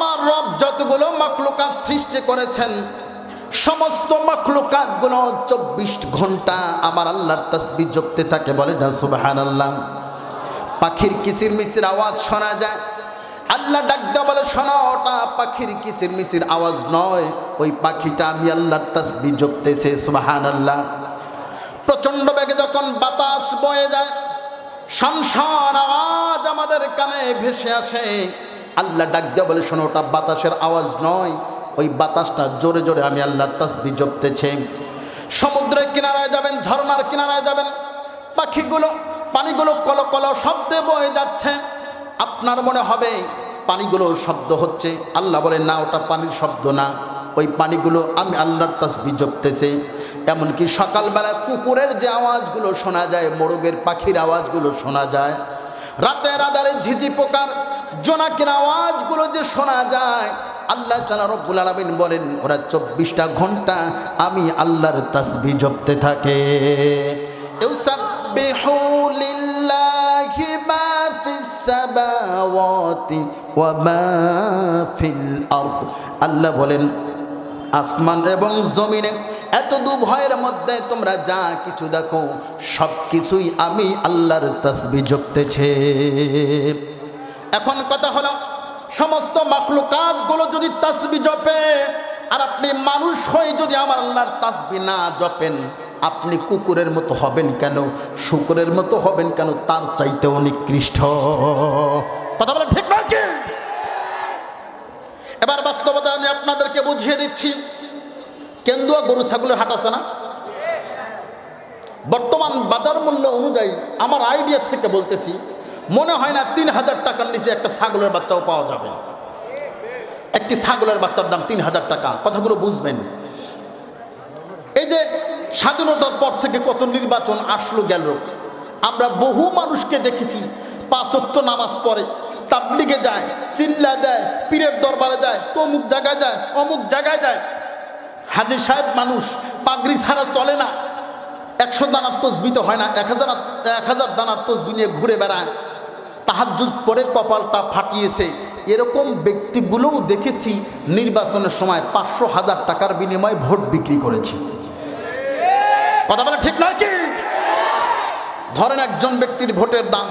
আমার রব যতগুলো মাখলুকাত সৃষ্টি করেছেন সমস্ত মাখলুকাতগুলো 24 ঘন্টা আমার আল্লাহর তাসবিহ জপতে থাকে, বলে না সুবহানাল্লাহ। পাখির কিচিরমিচির আওয়াজ শোনা যায়, আল্লাহ ডাকতে বলে শোনো, ওটা পাখির কিচিরমিচির আওয়াজ নয়, ওই পাখিটা আমি আল্লাহর তাসবিহ জপতেছে, সুবহানাল্লাহ। প্রচণ্ড বেগে যখন বাতাস বয়ে যায় শানশান আওয়াজ আমাদের কানে ভেসে আসে, আল্লাহ ডাকতে বলে শোনো, ওটা বাতাসের আওয়াজ নয়, ওই বাতাসটা জোরে জোরে আমি আল্লাহর তাসবিহ জপতেছে। সমুদ্রের কিনারায় যাবেন, ঝর্ণার কিনারায় যাবেন, পানিগুলো কলকল শব্দে বয়ে যাচ্ছে, আপনার মনে হবে পানিগুলো শব্দ হচ্ছে, আল্লাহ বলে না, ওটা পানির শব্দ না, ওই পানিগুলো আমি আল্লাহর তাসবিহ জপতেছে। এমনকি সকালবেলা কুকুরের যে আওয়াজগুলো শোনা যায়, মোরগের পাখির আওয়াজগুলো শোনা যায়, রাতের আধারে ঝিঝি পোকার জোনাকির আওয়াজগুলো যে শোনা যায়, আল্লাহ তাআলা রব্বুল আলামিন বলেন ওরা 24টা ঘন্টা আমি আল্লাহর তাসবিহ জপতে থাকে। ইউসাব্বিহু লিল্লাহি মা ফিস সামাওয়াতি ওয়া মা ফিল আরদ। আল্লাহ বলেন আসমান এবং জমিনে এত দুভয়ের মধ্যে তোমরা যা কিছু দেখো সব কিছুই আমি আল্লাহর তাসবিহ জপতেছে। এখন কথা হলো, সমস্ত মাখলুকাতগুলো যদি তাসবিহ জপে আর আপনি মানুষ হয়ে যদি আমার আল্লাহর তাসবিহ না জপেন, আপনি কুকুরের মতো হবেন কেন, শুকরের মতো হবেন কেন, তার চাইতেও নিকৃষ্ট। কথা বলে ঠিক না কি? এবার বাস্তবতা আমি আপনাদেরকে বুঝিয়ে দিচ্ছি। কেন্দুয়া গরু ছাগলের হাট আছে না? বর্তমান বাজার মূল্য অনুযায়ী আমার আইডিয়া থেকে বলতেছি, মনে হয় না 3000 টাকার নিচে একটা ছাগলের বাচ্চাও পাওয়া যাবে। একটি ছাগলের বাচ্চার দাম 3000 টাকা। কথাগুলো বুঝবেন। এই যে স্বাধীনতার পর থেকে কত নির্বাচন আসলো গেল, আমরা বহু মানুষকে দেখেছি 5 ওয়াক্ত নামাজ পড়ে, তাবলিগে যায়, চিল্লা দেয়, পীরের দরবারে যায়, তমুক জায়গায় যায়, অমুক জায়গায় যায়। হাজী সাহেব মানুষ, পাগড়ি ছাড়া চলে না, 100 দানার তসবিহ তো হয় না, 1000 দানার তসবিহ নিয়ে ঘুরে বেড়ায়, তাহাজ্জুদ পরে কপালটা ফাটিয়েছে। এরকম ব্যক্তিগুলোও দেখেছি নির্বাচনের সময় 500,000 টাকার বিনিময়ে ভোট বিক্রি করেছে। কথা বলে ঠিক নয় কি? ধরেন একজন ব্যক্তির ভোটের দাম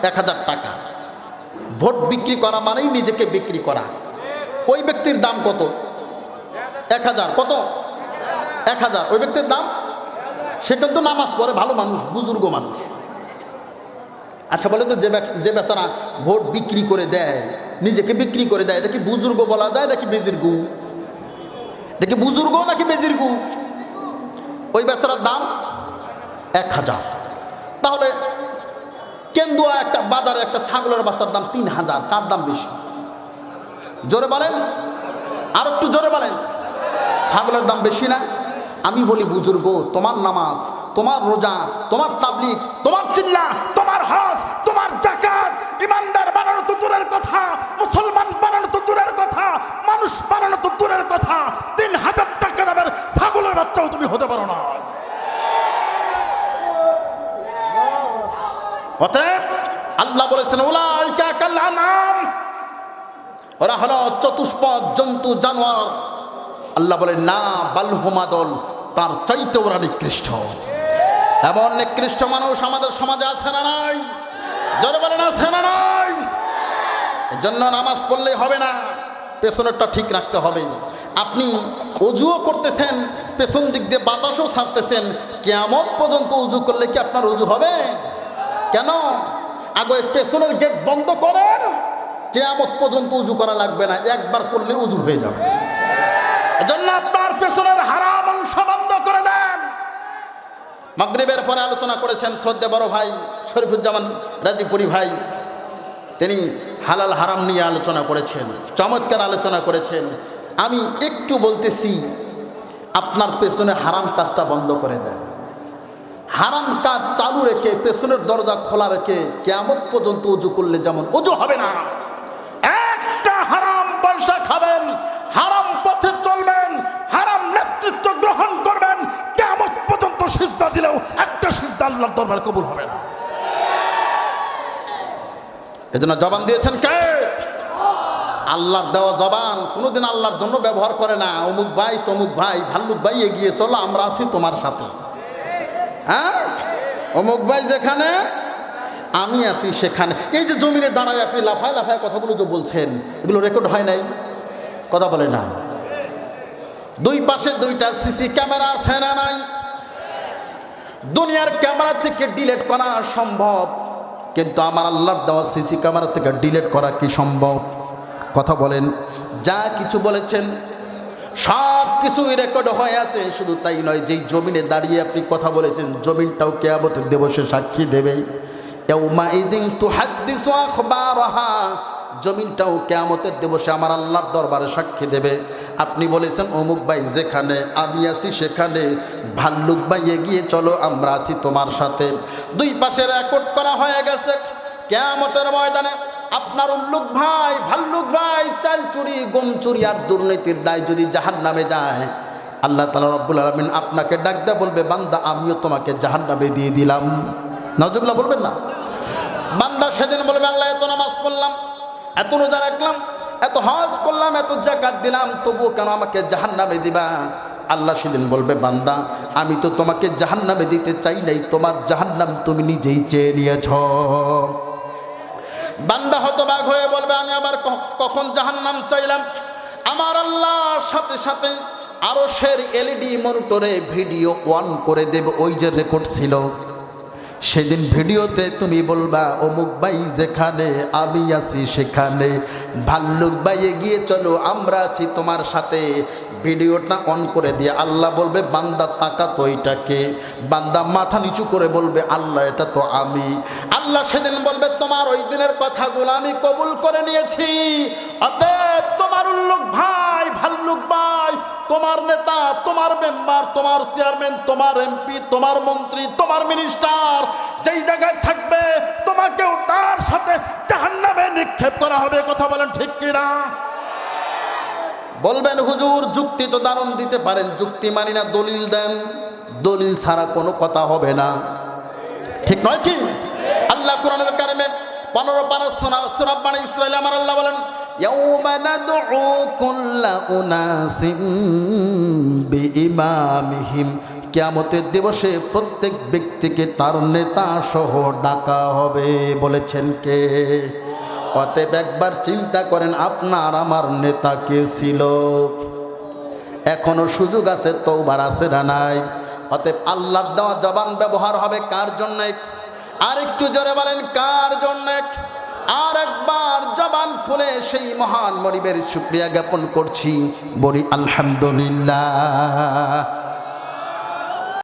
1000 টাকা, ভোট বিক্রি করা মানেই নিজেকে বিক্রি করা। ওই ব্যক্তির দাম কত? 1000। কত? 1000। ওই ব্যক্তির দাম, সে কিন্তু নামাজ পড়ে, ভালো মানুষ, বুজুর্গ মানুষ। আচ্ছা বলে তো, যে বেচারা ভোট বিক্রি করে দেয়, নিজেকে বিক্রি করে দেয়, এটা কি বুজুর্গ বলা যায় নাকি বেজিরগু? এটা কি বুজুর্গ নাকি বেজিরগু? ওই বেচারার দাম 1000। তাহলে কেন্দুয়া একটা বাজারে একটা ছাগলের বাচ্চার দাম 3000। কার দাম বেশি? জোরে বলেন, আর একটু জোরে বলেন। ছাগলের দাম বেশি না? আমি বলি বুজুর্গ, তোমার নামাজ, তোমার রোজা, তোমার তাবলীগ, তোমার চিল্লা, তোমার হজ, তোমার যাকাত, ইমানদার বানানো তো দূরের কথা, মুসলমান বানানো তো দূরের কথা, মানুষ বানানো তো দূরের কথা, 3000 টাকা দামের ছাগলের বাচ্চাও তুমি হতে পারো না। অতএব আল্লাহ বলেছেন উলাইকা কাল আনআম, ওরা হলো চতুষ্পদ জন্তু জানোয়ার। আল্লাহ বলেন না, বালহুমাদল, তার চাইতে ওরা নিকৃষ্ট। এমন নিকৃষ্ট মানুষ আমাদের সমাজে আছে না নাই? জোরে বলেন, আছে না নাই? এজন্য নামাজ পড়লেই হবে না, পেছনেরটা ঠিক রাখতে হবে। আপনি অজুও করতেছেন, পেছন দিক দিয়ে বাতাসও ছাড়তেছেন, কিয়ামত পর্যন্ত অজু করলে কি আপনার অজু হবে? কেন? আগে পেছনের গেট বন্ধ করেন, কিয়ামত পর্যন্ত উজু করা লাগবে না, একবার করলে উজু হয়ে যাবে। এজন্য আপনার পেছনের হারাম অংশ বন্ধ করে দেন। মাগরিবের পরে আলোচনা করেছেন শ্রদ্ধা বড় ভাই শরীফুজ্জামান রাজীপুরি ভাই, তিনি হালাল হারাম নিয়ে আলোচনা করেছেন, চমৎকার আলোচনা করেছেন। আমি একটু বলতেছি, আপনার পেছনে হারাম কাজটা বন্ধ করে দেন। হারাম কাজ চালু রেখে পেছনের দরজা খোলা রেখে কিয়ামত পর্যন্ত উজু করলে যেমন উজু হবে না। একটা হারাম পয়সা খাবেন, হারাম পথে চলবেন, হারাম নেতৃত্ব গ্রহণ করবেন, কিয়ামত পর্যন্ত সিজদা দিলেও একটা সিজদা আল্লাহর দরবারে কবুল হবে না। এজন্য জবান দিয়েছেন কে? আল্লাহর দেওয়া জবান কোনোদিন আল্লাহর জন্য ব্যবহার করে না। অমুক ভাই তমুক ভাই, ভাল্লুক ভাই এগিয়ে চলো, আমরা আছি তোমার সাথে। হ্যাঁ, অমুক ভাই যেখানে আমি আছি সেখানে। এই যে জমিনে দাঁড়ায় আপনি লাফায় লাফায় কথাগুলো যে বলছেন, এগুলো রেকর্ড হয় নাই? কথা বলে না। দুই পাশে দুইটা সিসি ক্যামেরা আছে না নাই? দুনিয়ার ক্যামেরা থেকে ডিলিট করা সম্ভব, কিন্তু আমার আল্লাহর দেওয়া সিসি ক্যামেরা থেকে ডিলিট করা কি সম্ভব? কথা বলেন। যা কিছু বলেছেন সব কিছুই রেকর্ড হয়ে আছে। শুধু তাই নয়, যেই জমিনে দাঁড়িয়ে আপনি কথা বলেছেন, জমিনটাও কিয়ামতের দিবসে সাক্ষী দেবে। ইয়াউমাইদিন তুহাদ্দিসু আখবারাহা, জমিনটাও কিয়ামতের দিবসে আমার আল্লাহর দরবারে সাক্ষী দেবে। আপনি বলেছেন অমুক ভাই যেখানে আমি আছি সেখানে, ভাল্লুক ভাই এগিয়ে চলো, আমরা আছি তোমার সাথে। দুই পাশে রেকর্ড করা হয়ে গেছে। কিয়ামতের ময়দানে আপনার উল্লুক ভাই, ভাল্লুক ভাই চাল চুরি, গম চুরি আর দুর্নীতির দায় যদি জাহান্নামে যায়, আল্লাহ তাআলা রব্বুল আলামিন আপনাকে ডাক দেয়া বলবে, বান্দা আমিও তোমাকে জাহান্নামে দিয়ে দিলাম। নাউজুবিল্লাহ বলবেন না? বান্দা সেদিন বলবে, আল্লাহ এত নামাজ পড়লাম, এত রোজা রাখলাম, এত হজ করলাম, এত যাকাত দিলাম, তবুও কেন আমাকে জাহান্নামে দিবা? আল্লাহ সেদিন বলবে, বান্দা আমি তো তোমাকে জাহান্নামে দিতে চাই নাই, তোমার জাহান্নাম তুমি নিজেই চেয়ে নিয়েছ। বান্দা হতবাক হয়ে বলবে, আমি আবার কখন জাহান্নাম চাইলাম? আমার আল্লাহ সাথে সাথে আরশের এলইডি মনিটরে ভিডিও অন করে দেবে। ওই যে রেকর্ড ছিল, সেদিন ভিডিওতে তুমি বলবা, অমুক ভাই যেখানে আমি আছি সেখানে, ভাল্লুক ভাই এগিয়ে চলো, আমরা আছি তোমার সাথে। ভিডিওটা অন করে দিয়ে আল্লাহ বলবে, বান্দা তাকা তো এইটাকে। বান্দা মাথা নিচু করে বলবে, আল্লাহ এটা তো আমি। আল্লাহ সেদিন বলবে, তোমার ওই দিনের কথাগুলো আমি কবুল করে নিয়েছি। অতএব তোমার উল্লুক ভাই, ভাল্লুক ভাই, তোমার নেতা, তোমার মেম্বার, তোমার চেয়ারম্যান, তোমার এমপি, তোমার মন্ত্রী, তোমার মিনিস্টার যেই জায়গায় থাকবে, তোমাকেও তার সাথে জাহান্নামে নিক্ষেপ করা হবে। কথা বলেন ঠিক কিনা? বলবেন, হুজুর যুক্তি তো দারুণ দিতে পারেন, যুক্তি মানি না, দলিল দেন। দলিল ছাড়া কোনো কথা হবে না, ঠিক নয় কি? আল্লাহ কোরআনের কারিমে 15 পারা সূরা বনী ইসরাঈল আমার আল্লাহ বলেন, ইয়াউমা নাদউ কুল্লা উনাসিন বিইমামিহিম, কিয়ামতের দিবসে প্রত্যেক ব্যক্তিকে তার নেতা সহ ডাকা হবে। বলেছেন কে? অতএব একবার চিন্তা করেন, আপনার আমার নেতা কে ছিল? এখনো সুযোগ আছে, তওবার আছে না নাই? অতএব আল্লাহর দেওয়া জবান ব্যবহার হবে কার জন্যে? আর একটু জোরে বলেন, কার জন্যে? আর একবার জবান খুলে সেই মহান মনিবের শুকরিয়া জ্ঞাপন করছি, বলি আলহামদুলিল্লাহ।